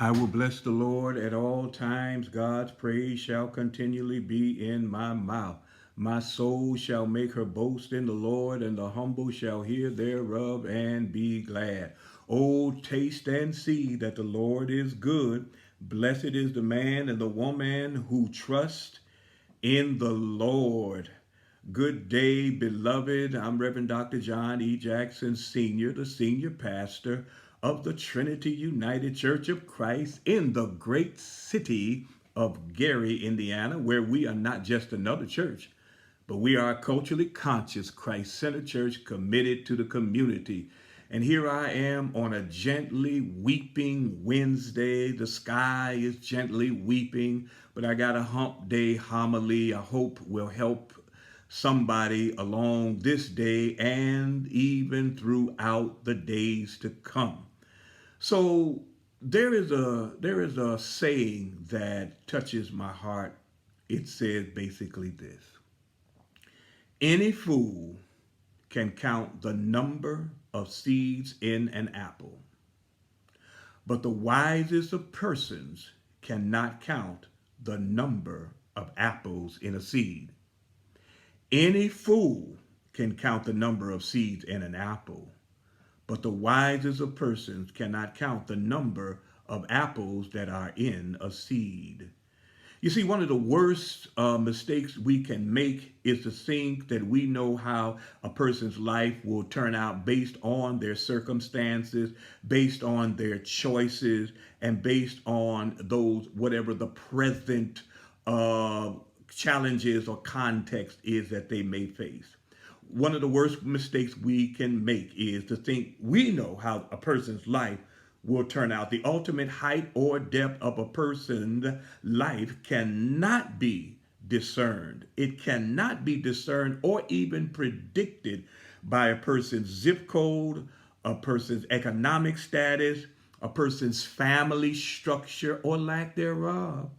I will bless the Lord at all times. God's praise shall continually be in my mouth. My soul shall make her boast in the Lord, and the humble shall hear thereof and be glad. Oh, taste and see that the Lord is good. Blessed is the man and the woman who trust in the Lord. Good day, beloved. I'm Reverend Dr. John E. Jackson, Sr., the senior pastor of the Trinity United Church of Christ in the great city of Gary, Indiana, where we are not just another church, but we are a culturally conscious, Christ-centered church committed to the community. And here I am on a gently weeping Wednesday. The sky is gently weeping, but I got a Hump Day homily I hope will help somebody along this day and even throughout the days to come. So there is a saying that touches my heart. It says basically this: any fool can count the number of seeds in an apple, but the wisest of persons cannot count the number of apples in a seed. Any fool can count the number of seeds in an apple, but the wisest of persons cannot count the number of apples that are in a seed. You see, one of the worst mistakes we can make is to think that we know how a person's life will turn out based on their circumstances, based on their choices, and based on those, whatever the present uh, challenges or context is that they may face. One of the worst mistakes we can make is to think we know how a person's life will turn out. The ultimate height or depth of a person's life cannot be discerned. It cannot be discerned or even predicted by a person's zip code, a person's economic status, a person's family structure or lack thereof,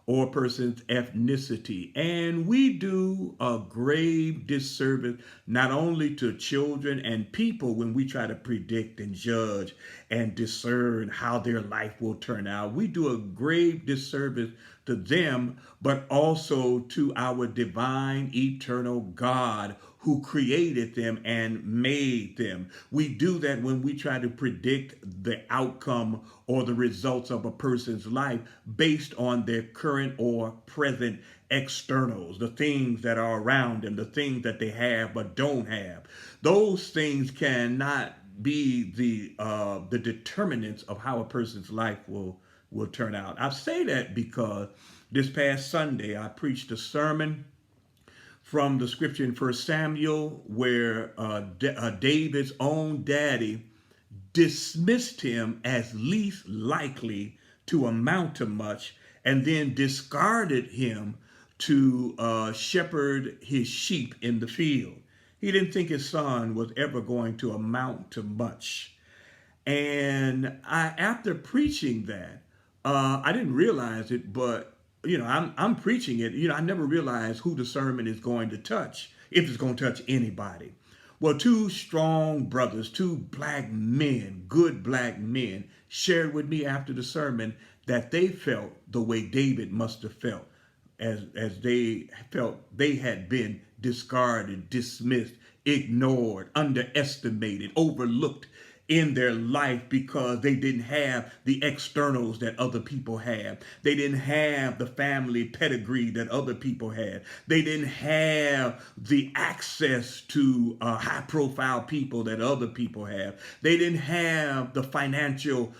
or a person's ethnicity. And we do a grave disservice not only to children and people when we try to predict and judge and discern how their life will turn out. We do a grave disservice to them, but also to our divine eternal God who created them and made them. We do that when we try to predict the outcome or the results of a person's life based on their current or present externals, the things that are around them, the things that they have but don't have. Those things cannot be the determinants of how a person's life will turn out. I say that because this past Sunday I preached a sermon from the scripture in 1 Samuel where David's own daddy dismissed him as least likely to amount to much and then discarded him to shepherd his sheep in the field. He didn't think his son was ever going to amount to much. And after preaching that, I didn't realize it, but I'm preaching it. I never realized who the sermon is going to touch, if it's going to touch anybody. Well, two strong brothers, two black men, good black men, shared with me after the sermon that they felt the way David must have felt, as they felt they had been discarded, dismissed, ignored, underestimated, overlooked in their life because they didn't have the externals that other people had. They didn't have the family pedigree that other people had. They didn't have the access to high profile people that other people have. They didn't have the financial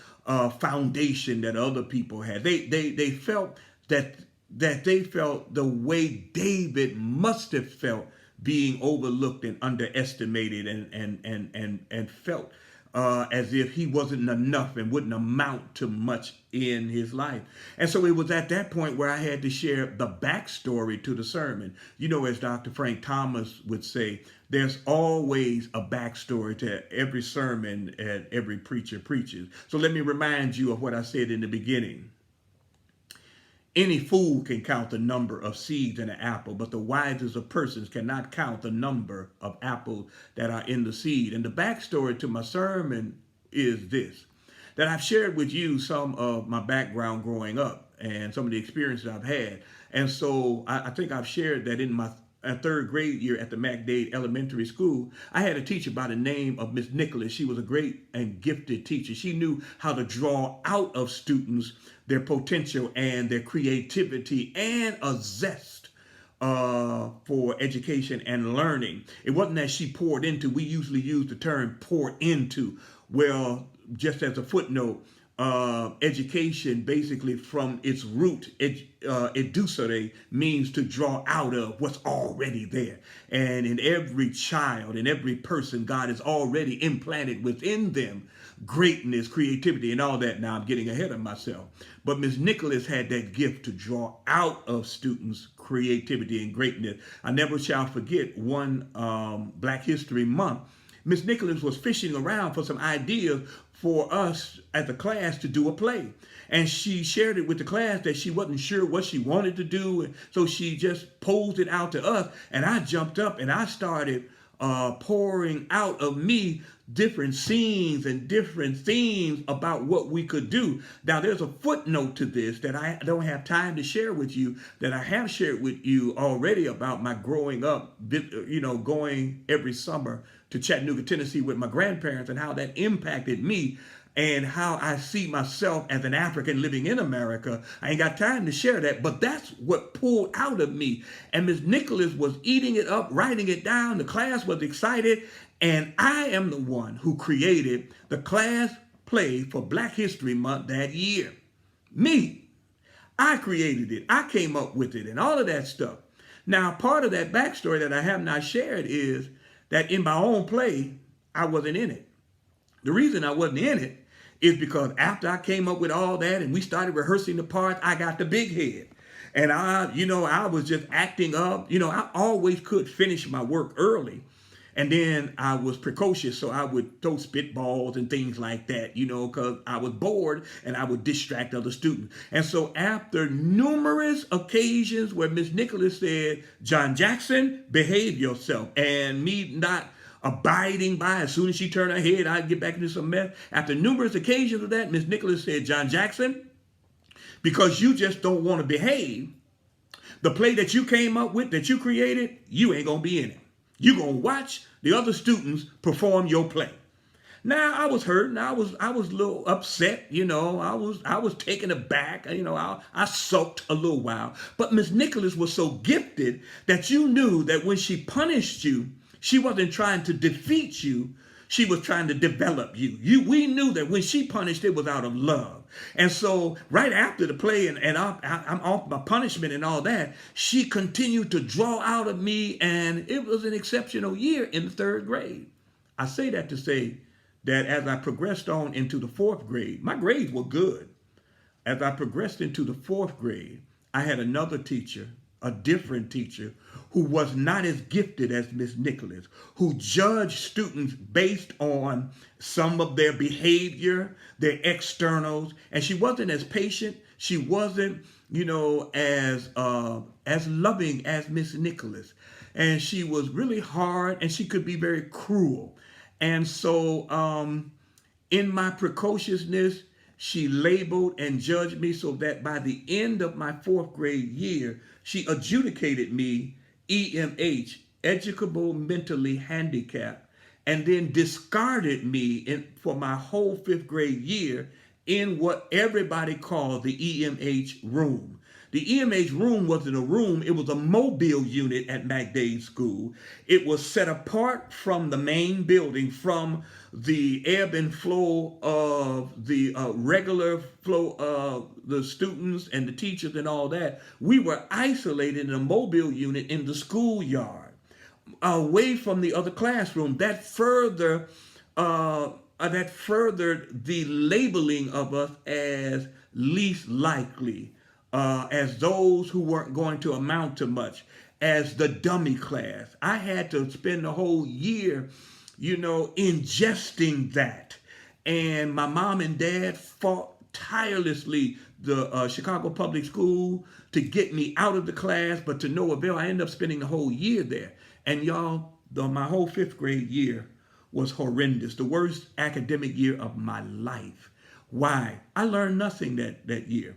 foundation that other people had. They felt that they felt the way David must have felt, being overlooked and underestimated, and felt as if he wasn't enough and wouldn't amount to much in his life. And so it was at that point where I had to share the backstory to the sermon. As Dr. Frank Thomas would say, there's always a backstory to every sermon and every preacher preaches. So let me remind you of what I said in the beginning. Any fool can count the number of seeds in an apple, but the wisest of persons cannot count the number of apples that are in the seed. And the backstory to my sermon is this: that I've shared with you some of my background growing up and some of the experiences I've had. And so I think I've shared that in my third grade year at the MacDade Elementary School, I had a teacher by the name of Miss Nicholas. She was a great and gifted teacher. She knew how to draw out of students their potential and their creativity and a zest for education and learning. It wasn't that she poured into. We usually use the term pour into. Well, just as a footnote, education basically from its root, educere, means to draw out of what's already there. And in every child, in every person, God has already implanted within them greatness, creativity, and all that. Now I'm getting ahead of myself. But Ms. Nicholas had that gift to draw out of students' creativity and greatness. I never shall forget one Black History Month. Ms. Nicholas was fishing around for some ideas for us as a class to do a play. And she shared it with the class that she wasn't sure what she wanted to do. And so she just posed it out to us. And I jumped up and I started pouring out of me different scenes and different themes about what we could do. Now, there's a footnote to this that I don't have time to share with you, that I have shared with you already about my growing up, going every summer to Chattanooga, Tennessee with my grandparents and how that impacted me and how I see myself as an African living in America. I ain't got time to share that, but that's what pulled out of me. And Ms. Nicholas was eating it up, writing it down. The class was excited. And I am the one who created the class play for Black History Month that year. Me. I created it. I came up with it and all of that stuff. Now, part of that backstory that I have not shared is that in my own play, I wasn't in it. The reason I wasn't in it is because after I came up with all that and we started rehearsing the parts, I got the big head. And I was just acting up. I always could finish my work early. And then I was precocious, so I would throw spitballs and things like that, because I was bored and I would distract other students. And so after numerous occasions where Miss Nicholas said, John Jackson, behave yourself, and me not abiding by, as soon as she turned her head, I'd get back into some mess. After numerous occasions of that, Miss Nicholas said, John Jackson, because you just don't want to behave, the play that you came up with, that you created, you ain't going to be in it. You're going to watch the other students perform your play. Now, I was hurt and I was a little upset, I was taken aback, I sulked a little while. But Miss Nicholas was so gifted that you knew that when she punished you, she wasn't trying to defeat you, she was trying to develop you. We knew that when she punished, it was out of love. And so right after the play and I'm off my punishment and all that, she continued to draw out of me, and it was an exceptional year in the third grade. I say that to say that as I progressed on into the fourth grade, my grades were good. As I progressed into the fourth grade, I had another teacher, a different teacher, who was not as gifted as Miss Nicholas, who judged students based on some of their behavior, their externals, and she wasn't as patient. She wasn't, as loving as Miss Nicholas, and she was really hard, and she could be very cruel. And so, in my precociousness, she labeled and judged me so that by the end of my fourth grade year, she adjudicated me EMH, educable mentally handicapped, and then discarded me for my whole fifth grade year in what everybody called the EMH room. The EMH room wasn't a room, it was a mobile unit at MacDade School. It was set apart from the main building, from the ebb and flow of the regular flow of the students and the teachers and all that. We were isolated in a mobile unit in the schoolyard, away from the other classroom. That furthered the labeling of us as least likely, as those who weren't going to amount to much, as the dummy class. I had to spend the whole year, ingesting that. And my mom and dad fought tirelessly, the Chicago Public School, to get me out of the class, but to no avail. I ended up spending the whole year there. And y'all, my whole fifth grade year was horrendous. The worst academic year of my life. Why? I learned nothing that year.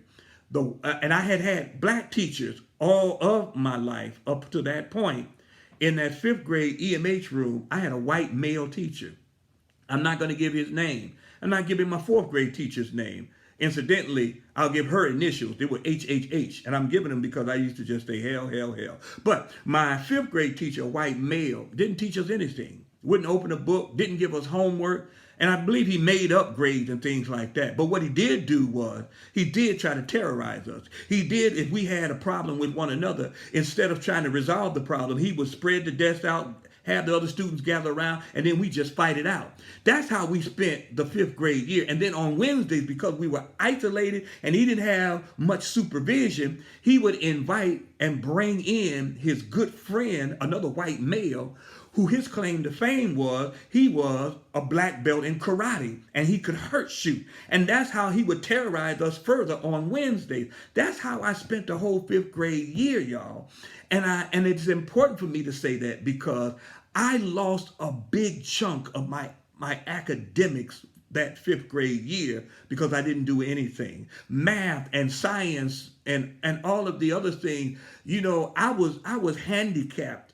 And I had black teachers all of my life up to that point. In that fifth grade EMH room, I had a white male teacher. I'm not going to give his name. I'm not giving my fourth grade teacher's name. Incidentally, I'll give her initials. They were HHH, and I'm giving them because I used to just say hell, hell, hell. But my fifth grade teacher, a white male, didn't teach us anything. Wouldn't open a book, didn't give us homework, and I believe he made up grades and things like that. But what he did do was he did try to terrorize us. He did, if we had a problem with one another, instead of trying to resolve the problem, he would spread the desk out, have the other students gather around, and then we just fight it out. That's how we spent the fifth grade year. And then on Wednesdays, because we were isolated and he didn't have much supervision, he would invite and bring in his good friend, another white male, who his claim to fame was he was a black belt in karate and he could hurt shoot. And that's how he would terrorize us further on Wednesdays. That's how I spent the whole fifth grade year, y'all. And it's important for me to say that because I lost a big chunk of my academics that fifth grade year because I didn't do anything. Math and science and all of the other things, I was handicapped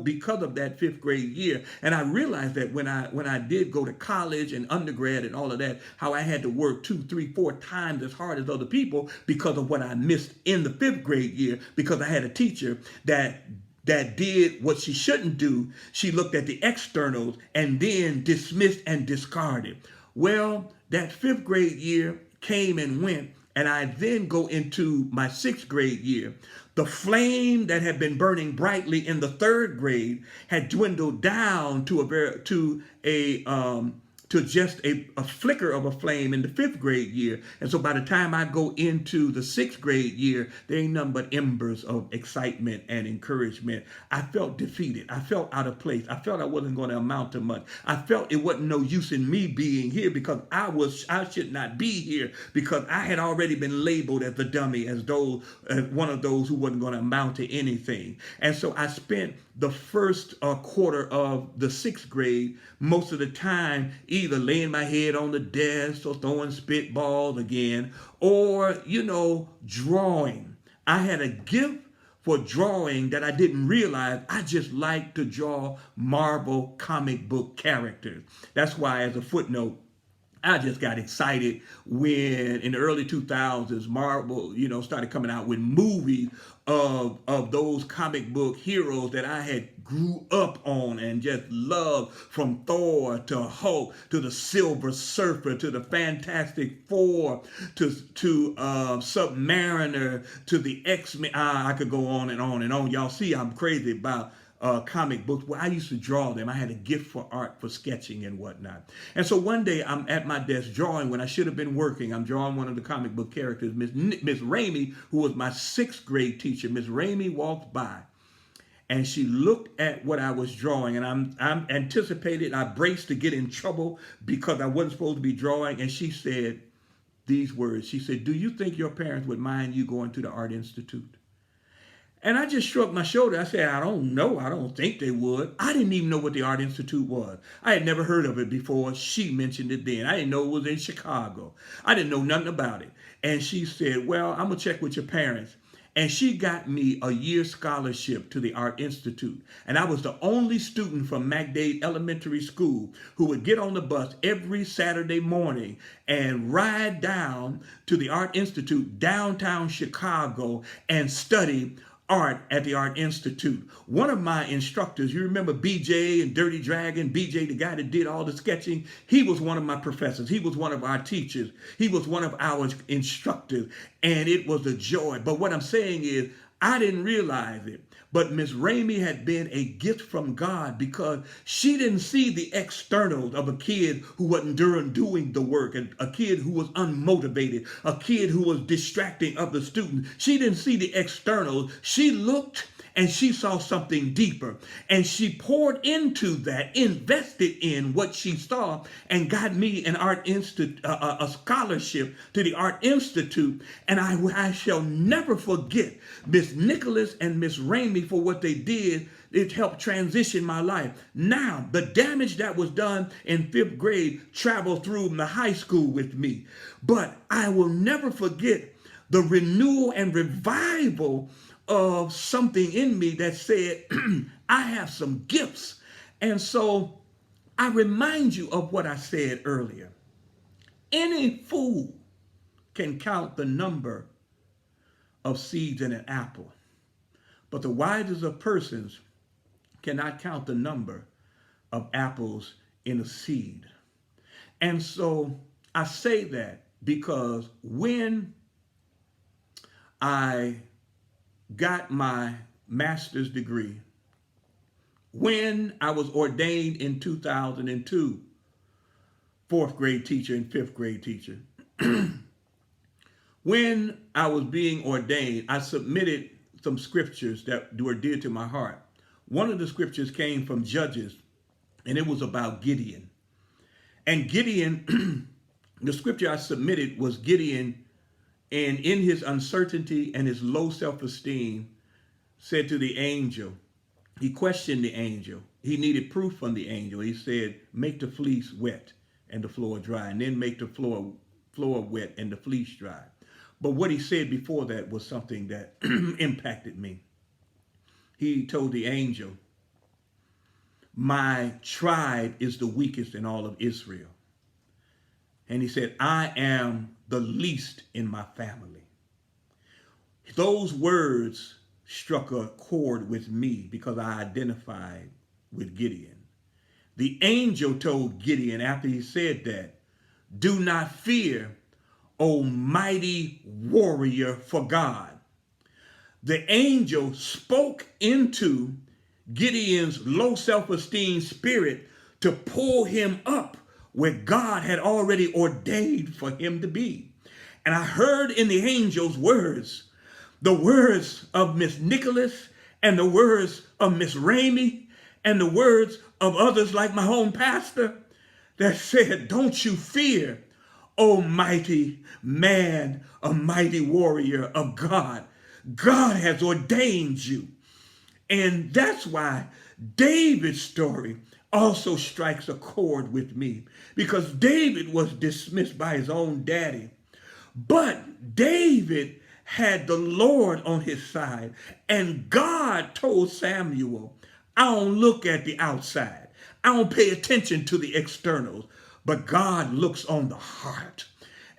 because of that fifth grade year. And I realized that when I did go to college and undergrad and all of that, how I had to work 2, 3, 4 times as hard as other people because of what I missed in the fifth grade year, because I had a teacher that did what she shouldn't do. She looked at the externals and then dismissed and discarded. Well, that fifth grade year came and went, and I then go into my sixth grade year. The flame that had been burning brightly in the third grade had dwindled down to just a flicker of a flame in the fifth grade year. And so by the time I go into the sixth grade year, there ain't nothing but embers of excitement and encouragement. I felt defeated. I felt out of place. I felt I wasn't going to amount to much. I felt it wasn't no use in me being here because I should not be here because I had already been labeled as the dummy, as one of those who wasn't going to amount to anything. And so I spent the first quarter of the sixth grade most of the time either laying my head on the desk or throwing spitballs again, or, drawing. I had a gift for drawing that I didn't realize. I just like to draw Marvel comic book characters. That's why, as a footnote, I just got excited when in the early 2000s, Marvel, started coming out with movies of those comic book heroes that I had grew up on and just loved, from Thor to Hulk to the Silver Surfer to the Fantastic Four to Submariner to the X-Men. I could go on and on and on. Y'all see I'm crazy about comic books. Well, I used to draw them. I had a gift for art, for sketching and whatnot. And so one day I'm at my desk drawing when I should have been working. I'm drawing one of the comic book characters, Miss Ramey, who was my sixth grade teacher. Miss Ramey walked by and she looked at what I was drawing, and I'm anticipated. I braced to get in trouble because I wasn't supposed to be drawing. And she said these words. She said, "Do you think your parents would mind you going to the Art Institute?" And I just shrugged my shoulder. I said, "I don't know. I don't think they would." I didn't even know what the Art Institute was. I had never heard of it before. She mentioned it then. I didn't know it was in Chicago. I didn't know nothing about it. And she said, "Well, I'm going to check with your parents." And she got me a year scholarship to the Art Institute. And I was the only student from MacDade Elementary School who would get on the bus every Saturday morning and ride down to the Art Institute, downtown Chicago, and study art at the Art Institute. One of my instructors, you remember BJ and Dirty Dragon, BJ, the guy that did all the sketching, he was one of my professors. He was one of our teachers. He was one of our instructors, and it was a joy. But what I'm saying is, I didn't realize it, but Miss Ramey had been a gift from God because she didn't see the externals of a kid who wasn't doing the work, and a kid who was unmotivated, a kid who was distracting other students. She didn't see the externals. She looked and she saw something deeper, and she poured into that, invested in what she saw, and got me an art institute, a scholarship to the Art Institute. And I shall never forget Miss Nicholas and Miss Ramey for what they did. It helped transition my life. Now, the damage that was done in 5th grade traveled through the high school with me. But I will never forget the renewal and revival of something in me that said, I have some gifts. And so I remind you of what I said earlier. Any fool can count the number of seeds in an apple, but the wisest of persons cannot count the number of apples in a seed. And so I say that because when I got my master's degree, when I was ordained in 2002, 4th grade teacher and 5th grade teacher, when I was being ordained, I submitted some scriptures that were dear to my heart. One of the scriptures came from Judges, and it was about Gideon. And Gideon, the scripture I submitted was Gideon, and in his uncertainty and his low self-esteem, said to the angel, he questioned the angel. He needed proof from the angel. He said, make the fleece wet and the floor dry, and then make the floor wet and the fleece dry. But what he said before that was something that impacted me. He told the angel, my tribe is the weakest in all of Israel. And he said, I am the least in my family. Those words struck a chord with me because I identified with Gideon. The angel told Gideon after he said that, do not fear, O mighty warrior for God. The angel spoke into Gideon's low self-esteem spirit to pull him up where God had already ordained for him to be. And I heard in the angel's words, the words of Miss Nicholas and the words of Miss Ramey and the words of others like my own pastor that said, don't you fear, O mighty man, a mighty warrior of God. God has ordained you. And that's why David's story also strikes a chord with me, because David was dismissed by his own daddy. But David had the Lord on his side, and God told Samuel, I don't look at the outside. I don't pay attention to the externals, but God looks on the heart.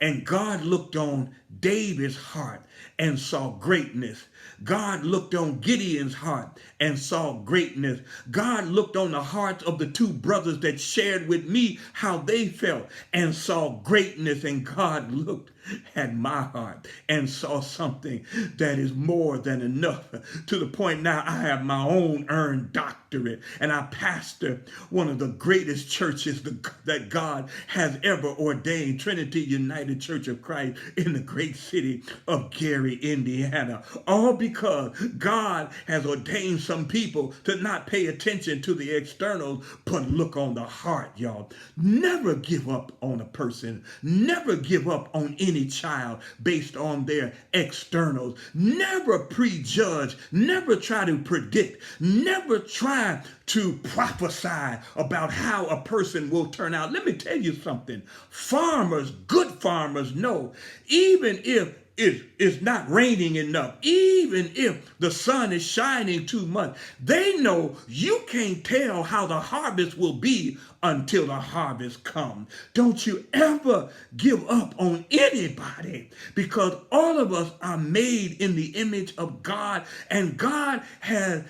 And God looked on David's heart and saw greatness. God looked on Gideon's heart and saw greatness. God looked on the hearts of the two brothers that shared with me how they felt and saw greatness. And God looked at my heart and saw something that is more than enough, to the point now I have my own earned doctorate and I pastor one of the greatest churches that God has ever ordained, Trinity United Church of Christ, in the great city of Gary, Indiana. All because God has ordained some people to not pay attention to the externals, but look on the heart, y'all. Never give up on a person. Never give up on any child based on their externals. Never prejudge. Never try to predict. Never try to prophesy about how a person will turn out. Let me tell you something. Farmers, good farmers know, even if it's not raining enough, even if the sun is shining too much, they know you can't tell how the harvest will be until the harvest comes. Don't you ever give up on anybody, because all of us are made in the image of God, and God has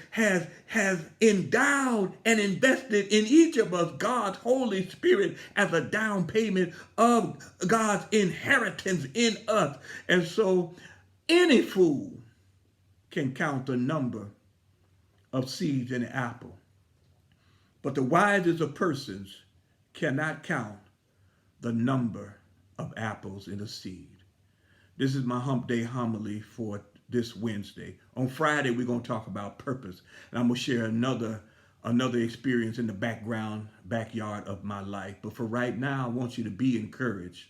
endowed and invested in each of us God's Holy Spirit as a down payment of God's inheritance in us. And so any fool can count the number of seeds in an apple, but the wisest of persons cannot count the number of apples in a seed. This is my Hump Day homily for this Wednesday. On Friday, we're going to talk about purpose. And I'm going to share another experience in the backyard of my life. But for right now, I want you to be encouraged.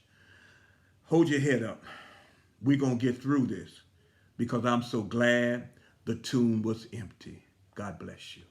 Hold your head up. We're going to get through this because I'm so glad the tomb was empty. God bless you.